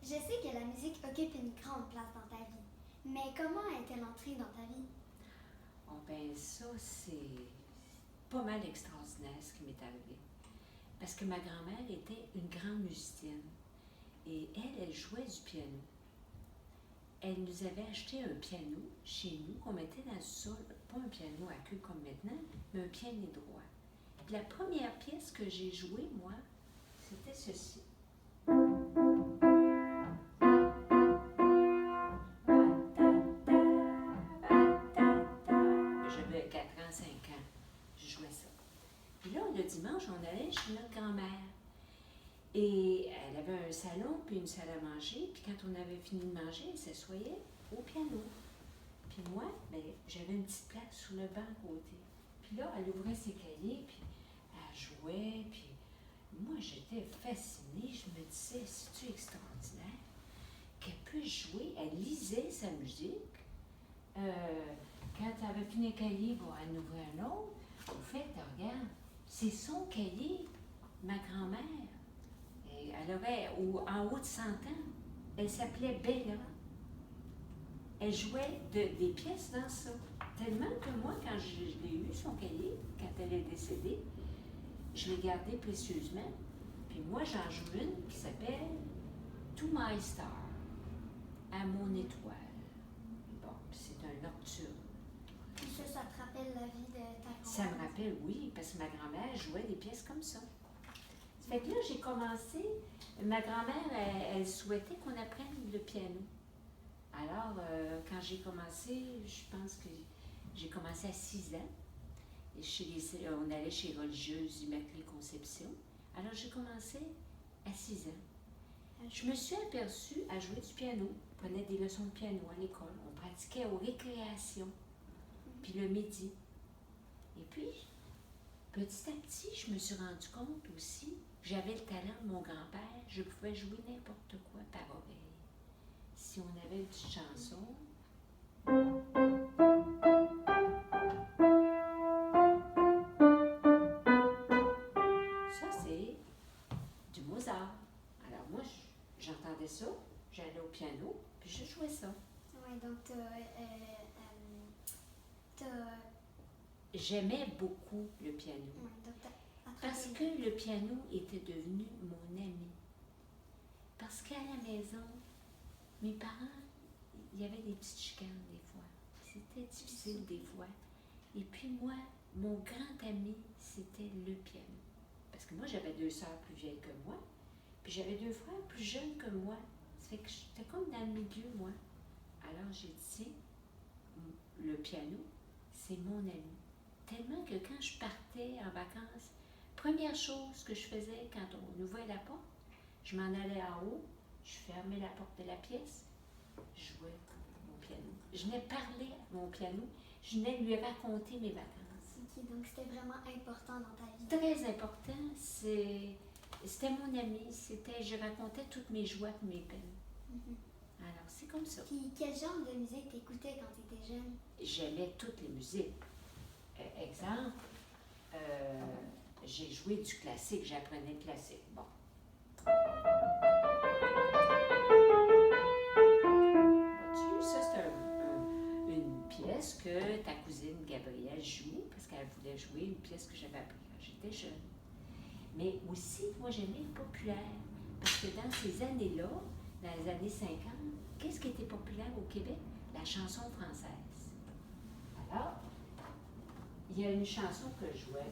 Je sais que la musique occupe une grande place dans ta vie, mais comment est-elle entrée dans ta vie? Oh, ben ça, c'est pas mal extraordinaire ce qui m'est arrivé. Parce que ma grand-mère était une grande musicienne et elle jouait du piano. Elle nous avait acheté un piano chez nous qu'on mettait dans le sol, pas un piano à queue comme maintenant, mais un piano droit. Puis la première pièce que j'ai jouée, moi, c'était ceci. J'avais 4 ans, 5 ans, je jouais ça. Puis là, le dimanche, on allait chez notre grand-mère. Et elle avait un salon, puis une salle à manger. Puis quand on avait fini de manger, elle s'assoyait au piano. Puis moi, ben, j'avais une petite place sur le banc à côté. Puis là, elle ouvrait ses cahiers, puis elle jouait. Puis moi, j'étais fascinée. Je me disais, c'est-tu extraordinaire qu'elle puisse jouer? Elle lisait sa musique. Quand elle avait fini un cahier, bon, elle en ouvrait un autre. Au fait, regarde, c'est son cahier, ma grand-mère. Elle avait en haut de 100 ans. Elle s'appelait Bella. Elle jouait des pièces dans ça. Tellement que moi, quand je l'ai eu, son cahier, quand elle est décédée, je l'ai gardé précieusement. Puis moi, j'en joue une qui s'appelle To My Star, à mon étoile. Bon, c'est un nocturne. Puis ça te rappelle la vie de ta grand-mère? Ça me rappelle, oui, parce que ma grand-mère jouait des pièces comme ça. Ça fait que là, j'ai commencé, ma grand-mère, elle souhaitait qu'on apprenne le piano. Alors, quand j'ai commencé, je pense que j'ai commencé à 6 ans. Et on allait chez Religieuse Immaculée Conception. Alors, j'ai commencé à 6 ans. Je me suis aperçue à jouer du piano. On prenait des leçons de piano à l'école. On pratiquait aux récréations, puis le midi. Et puis, petit à petit, je me suis rendu compte aussi que j'avais le talent de mon grand-père. Je pouvais jouer n'importe quoi par oreille. Si on avait une petite chanson. Ça, c'est du Mozart. Alors moi, j'entendais ça, j'allais au piano, puis je jouais ça. Oui, donc J'aimais beaucoup le piano. Ouais, donc Parce que le piano était devenu mon ami. Parce qu'à la maison, mes parents, il y avait des petites chicanes des fois. C'était difficile des fois. Et puis moi, mon grand ami, c'était le piano. Parce que moi, j'avais 2 sœurs plus vieilles que moi, puis j'avais 2 frères plus jeunes que moi. Ça fait que j'étais comme dans le milieu, moi. Alors j'ai dit, le piano, c'est mon ami. Tellement que quand je partais en vacances, première chose que je faisais quand on ouvrait la porte, je m'en allais en haut, je fermais la porte de la pièce, je jouais mon piano. Je venais parler à mon piano, je venais lui raconter mes vacances. Ok, donc c'était vraiment important dans ta vie. Très important, c'était mon ami, je racontais toutes mes joies et mes peines. Alors, c'est comme ça. Puis quel genre de musique t'écoutais quand tu étais jeune? J'aimais toutes les musiques. Exemple, j'ai joué du classique, j'apprenais le classique. Bon. Vois-tu, ça c'est une pièce que ta cousine Gabrielle joue, parce qu'elle voulait jouer une pièce que j'avais appris quand j'étais jeune. Mais aussi, moi j'aimais le populaire, parce que dans ces années-là, dans les années 50, qu'est-ce qui était populaire au Québec? La chanson française. Alors, il y a une chanson que je jouais